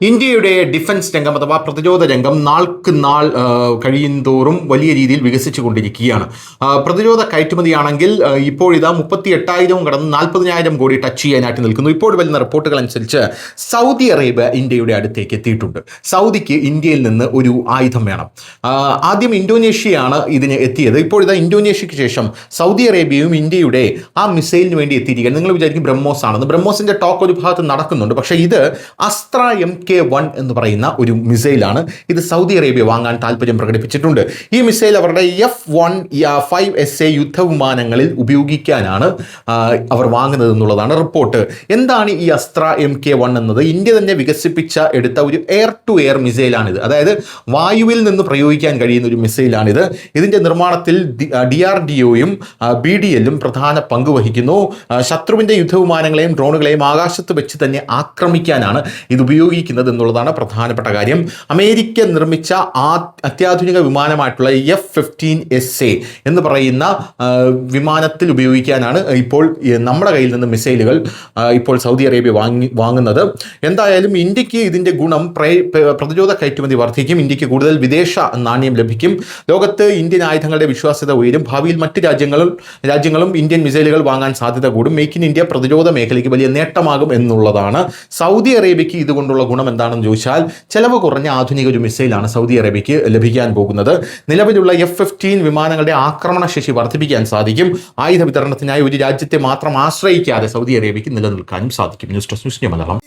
ഇന്ത്യയുടെ ഡിഫൻസ് രംഗം അഥവാ പ്രതിരോധ രംഗം നാൾക്ക് നാൾ കഴിയുന്തോറും വലിയ രീതിയിൽ വികസിച്ചു കൊണ്ടിരിക്കുകയാണ്. പ്രതിരോധ കയറ്റുമതിയാണെങ്കിൽ ഇപ്പോഴിതാ 38,000 കടന്ന് 40,000 കോടി ടച്ച് ചെയ്യാനായിട്ട് നിൽക്കുന്നു. ഇപ്പോൾ വരുന്ന റിപ്പോർട്ടുകൾ അനുസരിച്ച് സൗദി അറേബ്യ ഇന്ത്യയുടെ അടുത്തേക്ക് എത്തിയിട്ടുണ്ട്. സൗദിക്ക് ഇന്ത്യയിൽ നിന്ന് ഒരു ആയുധം വേണം. ആദ്യം ഇന്തോനേഷ്യയാണ് ഇതിന് എത്തിയത്. ഇപ്പോഴിതാ ഇന്തോനേഷ്യയ്ക്ക് ശേഷം സൗദി അറേബ്യയും ഇന്ത്യയുടെ ആ മിസൈലിന് വേണ്ടി എത്തിയിരിക്കുകയാണ്. നിങ്ങൾ വിചാരിക്കും ബ്രഹ്മോസ് ആണെന്ന്. ബ്രഹ്മോസിന്റെ ടോക്ക് ഒരു ഭാഗത്ത് നടക്കുന്നുണ്ട്. പക്ഷേ ഇത് അസ്ത്ര MK1 എന്ന് പറയുന്ന ഒരു മിസൈലാണ്. ഇത് സൗദി അറേബ്യ വാങ്ങാൻ താല്പര്യം പ്രകടിപ്പിച്ചിട്ടുണ്ട്. ഈ മിസൈൽ അവരുടെ F-15SA യുദ്ധവിമാനങ്ങളിൽ ഉപയോഗിക്കാനാണ് അവർ വാങ്ങുന്നത് എന്നുള്ളതാണ് റിപ്പോർട്ട്. എന്താണ് ഈ അസ്ത്ര MK1 എന്നത്? ഇന്ത്യ തന്നെ വികസിപ്പിച്ച എടുത്ത ഒരു എയർ ടു എയർ മിസൈലാണിത്. അതായത് വായുവിൽ നിന്ന് പ്രയോഗിക്കാൻ കഴിയുന്ന ഒരു മിസൈലാണിത്. ഇതിൻ്റെ നിർമ്മാണത്തിൽ DRDOയും BDLും പ്രധാന പങ്ക് വഹിക്കുന്നു. ശത്രുവിൻ്റെ യുദ്ധവിമാനങ്ങളെയും ഡ്രോണുകളെയും ആകാശത്ത് വെച്ച് തന്നെ ആക്രമിക്കാനാണ് ഇത് ഉപയോഗിക്കുന്നത് എന്നുള്ളതാണ് പ്രധാനപ്പെട്ട കാര്യം. അമേരിക്ക നിർമ്മിച്ച അത്യാധുനിക വിമാനമായിട്ടുള്ള F-15SA എന്ന് പറയുന്ന വിമാനത്തിൽ ഉപയോഗിക്കാനാണ് ഇപ്പോൾ നമ്മുടെ കയ്യിൽ നിന്ന് മിസൈലുകൾ ഇപ്പോൾ സൗദി അറേബ്യ വാങ്ങുന്നത്. എന്തായാലും ഇന്ത്യക്ക് ഇതിൻ്റെ ഗുണം പ്രതിരോധ കയറ്റുമതി വർദ്ധിക്കും. ഇന്ത്യക്ക് കൂടുതൽ വിദേശ നാണ്യം ലഭിക്കും. ലോകത്ത് ഇന്ത്യൻ ആയുധങ്ങളുടെ വിശ്വാസ്യത ഉയരും. ഭാവിയിൽ മറ്റ് രാജ്യങ്ങളും ഇന്ത്യൻ മിസൈലുകൾ വാങ്ങാൻ സാധ്യത കൂടും. മേക്ക് ഇൻ ഇന്ത്യ പ്രതിരോധ മേഖലയ്ക്ക് വലിയ നേട്ടമാകും എന്നുള്ളതാണ്. സൗദി അറേബ്യയ്ക്ക് ഇതുകൊണ്ടുള്ള ഗുണം എന്താണെന്ന് ചോദിച്ചാൽ ചെലവ് കുറഞ്ഞ ആധുനിക ഒരു മിസൈലാണ് സൗദി അറേബ്യയ്ക്ക് ലഭിക്കാൻ പോകുന്നത്. നിലവിലുള്ള F-15 വിമാനങ്ങളുടെ ആക്രമണശേഷി വർദ്ധിപ്പിക്കാൻ സാധിക്കും. ആയുധ വിതരണത്തിനായി ഒരു രാജ്യത്തെ മാത്രം ആശ്രയിക്കാതെ സൗദി അറേബ്യയ്ക്ക് നിലനിൽക്കാനും സാധിക്കും. News desk news Malayalam.